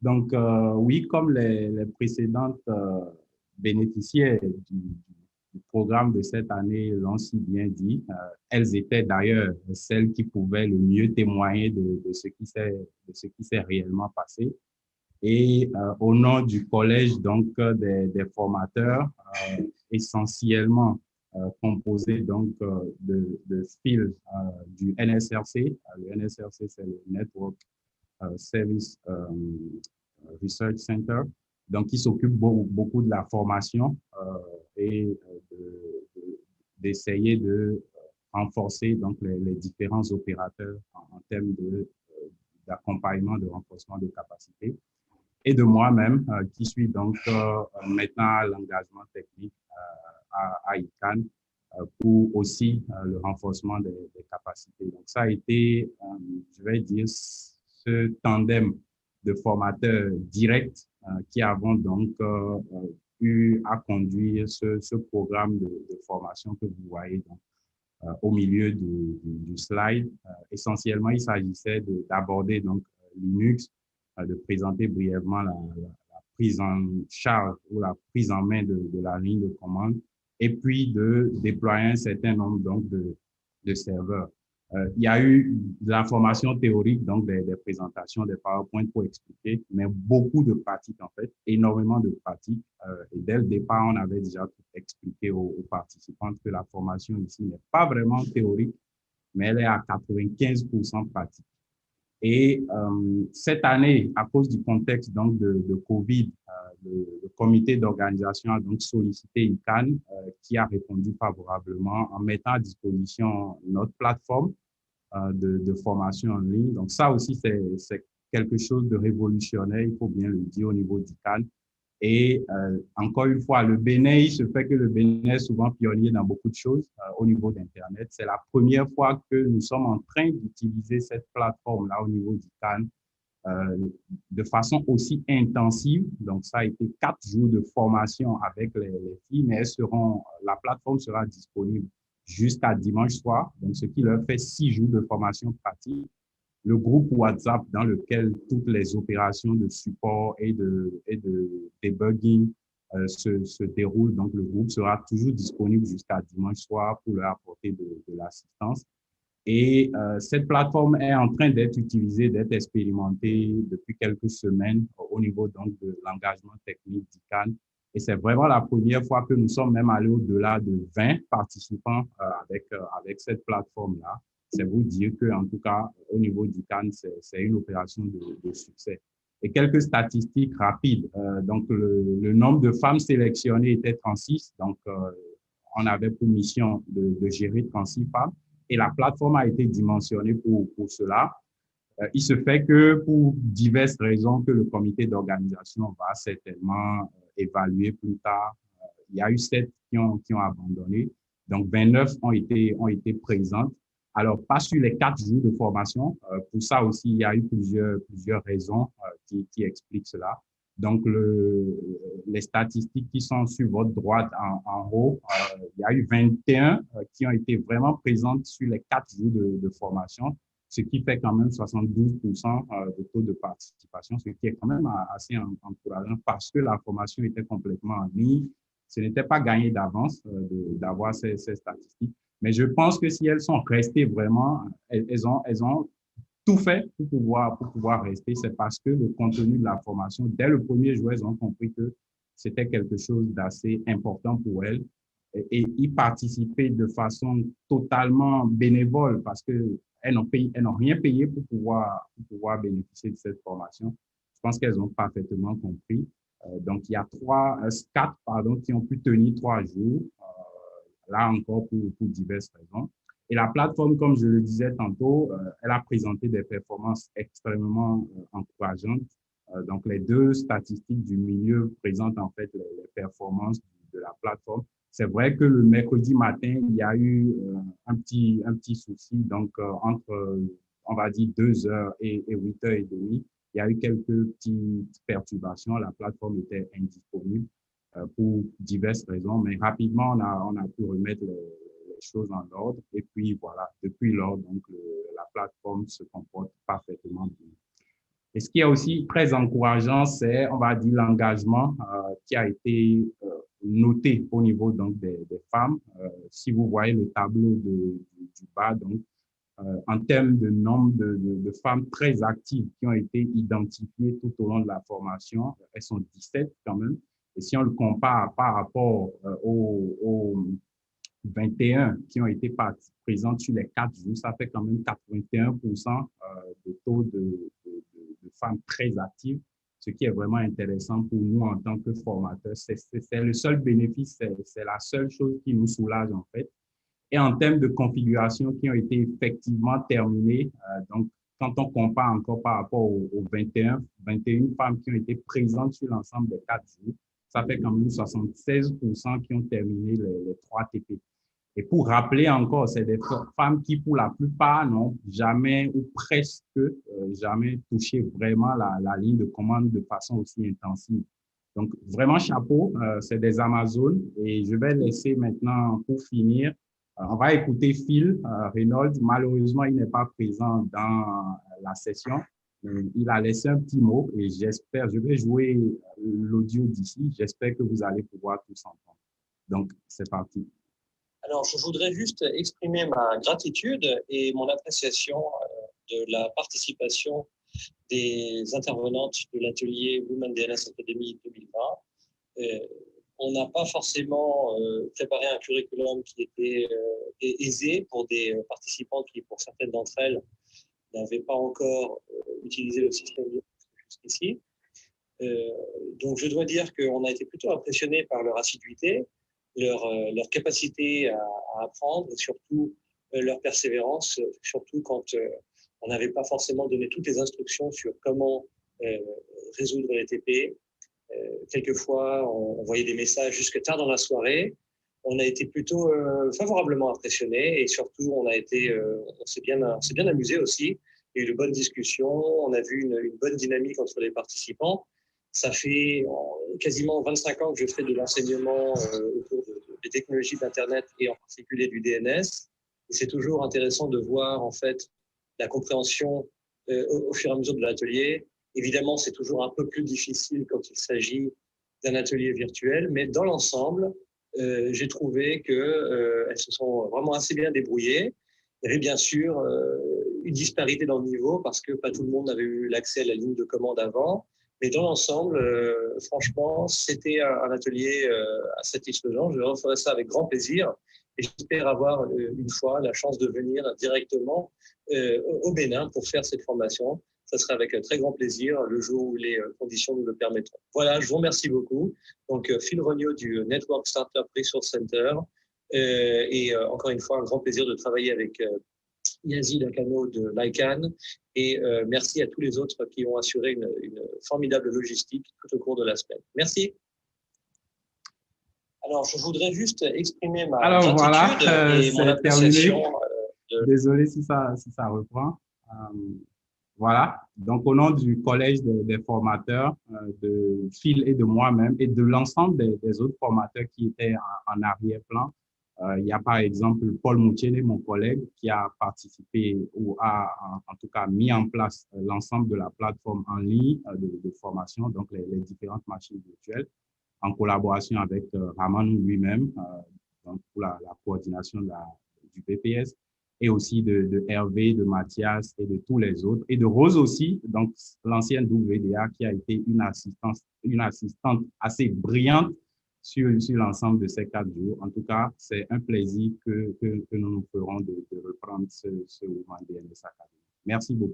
Donc, oui, comme les précédentes bénéficiaires du programme de cette année l'ont si bien dit, elles étaient d'ailleurs celles qui pouvaient le mieux témoigner de ce qui s'est réellement passé. Et au nom du collège donc des formateurs, essentiellement composé donc de fils du NSRC. Le NSRC, c'est le Network Service Research Center, donc qui s'occupe beaucoup de la formation et d'essayer de renforcer donc les différents opérateurs en termes d'accompagnement, de renforcement de capacités, et de moi-même qui suis donc maintenant à l'engagement technique à ICANN pour aussi le renforcement des capacités. Donc ça a été, je vais dire, ce tandem de formateurs directs qui avons donc eu à conduire ce programme de formation que vous voyez donc, au milieu du slide. Essentiellement, il s'agissait d'aborder donc Linux, de présenter brièvement la prise en charge ou la prise en main de la ligne de commande, et puis de déployer un certain nombre donc de serveurs. Il y a eu de la formation théorique, donc des présentations, des PowerPoint pour expliquer, mais beaucoup de pratiques en fait, énormément de pratiques. Et dès le départ, on avait déjà tout expliqué aux participants que la formation ici n'est pas vraiment théorique, mais elle est à 95% pratique. Et cette année, à cause du contexte donc de COVID, le comité d'organisation a donc sollicité ICANN qui a répondu favorablement en mettant à disposition notre plateforme de formation en ligne. Donc ça aussi, c'est quelque chose de révolutionnaire, il faut bien le dire, au niveau d'ICANN. Et encore une fois, le Bénin, il se fait que le Bénin est souvent pionnier dans beaucoup de choses au niveau d'Internet. C'est la première fois que nous sommes en train d'utiliser cette plateforme-là au niveau d'ICANN de façon aussi intensive. Donc, ça a été 4 jours de formation avec les filles, mais la plateforme sera disponible jusqu'à dimanche soir, donc ce qui leur fait 6 jours de formation pratique. Le groupe WhatsApp dans lequel toutes les opérations de support et de debugging se déroulent. Donc, le groupe sera toujours disponible jusqu'à dimanche soir pour leur apporter de l'assistance. Et cette plateforme est en train d'être utilisée, d'être expérimentée depuis quelques semaines au niveau donc de l'engagement technique d'ICANN. Et c'est vraiment la première fois que nous sommes même allés au-delà de 20 participants avec cette plateforme-là. C'est vous dire qu'en tout cas, au niveau d'ICANN, c'est une opération de succès. Et quelques statistiques rapides. Donc, le nombre de femmes sélectionnées était 36. Donc, on avait pour mission de gérer 36 femmes. Et la plateforme a été dimensionnée pour cela. Il se fait que pour diverses raisons que le comité d'organisation va certainement évaluer plus tard, il y a eu 7 qui ont abandonné. Donc, 29 ont été présentes. Alors, pas sur les 4 jours de formation. Pour ça aussi, il y a eu plusieurs raisons qui expliquent cela. Donc, les statistiques qui sont sur votre droite en haut, il y a eu 21 qui ont été vraiment présentes sur les 4 jours de formation, ce qui fait quand même 72% de taux de participation, ce qui est quand même assez encourageant parce que la formation était complètement en ligne. Ce n'était pas gagné d'avance d'avoir ces statistiques. Mais je pense que si elles sont restées vraiment, elles ont tout fait pour pouvoir rester. C'est parce que le contenu de la formation, dès le premier jour, elles ont compris que c'était quelque chose d'assez important pour elles et y participer de façon totalement bénévole parce qu'elles n'ont rien payé pour pouvoir bénéficier de cette formation. Je pense qu'elles ont parfaitement compris. Donc, il y a 4 qui ont pu tenir 3 jours, là encore pour diverses raisons. Et la plateforme, comme je le disais tantôt, elle a présenté des performances extrêmement encourageantes. Donc, les 2 statistiques du milieu présentent en fait les performances de la plateforme. C'est vrai que le mercredi matin, il y a eu un petit souci. Donc, entre, on va dire, 2 heures et 8h30, il y a eu quelques petites perturbations. La plateforme était indisponible pour diverses raisons, mais rapidement, on a pu remettre les choses en ordre. Et puis, voilà, depuis lors, donc, la plateforme se comporte parfaitement bien. Et ce qui est aussi très encourageant, c'est, on va dire, l'engagement qui a été noté au niveau donc des femmes. Si vous voyez le tableau du bas, donc en termes de nombre de femmes très actives qui ont été identifiées tout au long de la formation, elles sont 17 quand même. Et si on le compare par rapport aux 21 qui ont été présentes sur les 4 jours, ça fait quand même 81% de taux de femmes très actives, ce qui est vraiment intéressant pour nous en tant que formateurs. C'est le seul bénéfice, c'est la seule chose qui nous soulage en fait. Et en termes de configuration qui ont été effectivement terminées, donc quand on compare encore par rapport aux 21 femmes qui ont été présentes sur l'ensemble des 4 jours, ça fait quand même 76% qui ont terminé les 3 TP. Et pour rappeler encore, c'est des femmes qui, pour la plupart, n'ont jamais ou presque jamais touché vraiment la ligne de commande de façon aussi intensive. Donc, vraiment chapeau, c'est des Amazones. Et je vais laisser maintenant, pour finir, on va écouter Phil Reynolds. Malheureusement, il n'est pas présent dans la session. Il a laissé un petit mot et j'espère, je vais jouer l'audio d'ici. J'espère que vous allez pouvoir tous entendre. Donc, c'est parti. Alors, je voudrais juste exprimer ma gratitude et mon appréciation de la participation des intervenantes de l'atelier Women DNS Academy 2020. On n'a pas forcément préparé un curriculum qui était aisé pour des participantes qui, pour certaines d'entre elles, n'avaient pas encore utilisé le système jusqu'ici. Donc, je dois dire qu'on a été plutôt impressionnés par leur assiduité, leur capacité à apprendre et surtout leur persévérance, surtout quand on n'avait pas forcément donné toutes les instructions sur comment résoudre les TP. Quelquefois, on voyait des messages jusque tard dans la soirée. On a été plutôt favorablement impressionnés et surtout, on s'est bien amusé aussi. Il y a eu de bonnes discussions, on a vu une bonne dynamique entre les participants. Ça fait quasiment 25 ans que je fais de l'enseignement autour des technologies d'Internet et en particulier du DNS. Et c'est toujours intéressant de voir en fait la compréhension au fur et à mesure de l'atelier. Évidemment, c'est toujours un peu plus difficile quand il s'agit d'un atelier virtuel, mais dans l'ensemble, j'ai trouvé qu'elles se sont vraiment assez bien débrouillées. Il y avait bien sûr une disparité dans le niveau parce que pas tout le monde avait eu l'accès à la ligne de commande avant. Mais dans l'ensemble, franchement, c'était un atelier satisfaisant. Je referai ça avec grand plaisir et j'espère avoir une fois la chance de venir directement au Bénin pour faire cette formation. Ça sera avec un très grand plaisir le jour où les conditions nous le permettront. Voilà, je vous remercie beaucoup. Donc, Phil Regnault du Network Startup Resource Center et encore une fois, un grand plaisir de travailler avec Yazid Akano de l'ICANN et merci à tous les autres qui ont assuré une formidable logistique tout au cours de la semaine. Merci. Alors, je voudrais juste exprimer ma gratitude et mon appréciation. Désolé si ça reprend. Voilà, donc au nom du collège des formateurs, de Phil et de moi-même et de l'ensemble des autres formateurs qui étaient en arrière-plan, il y a par exemple Paul Moutiene, mon collègue, qui a participé ou a en tout cas mis en place l'ensemble de la plateforme en ligne de formation, donc les différentes machines virtuelles, en collaboration avec Raman lui-même, donc pour la coordination du BPS, et aussi de Hervé, de Mathias et de tous les autres, et de Rose aussi, donc l'ancienne WDA qui a été une assistante assez brillante sur l'ensemble de ces 4 jours. En tout cas, c'est un plaisir que nous nous ferons de reprendre ce Women DNS Academy. Merci beaucoup.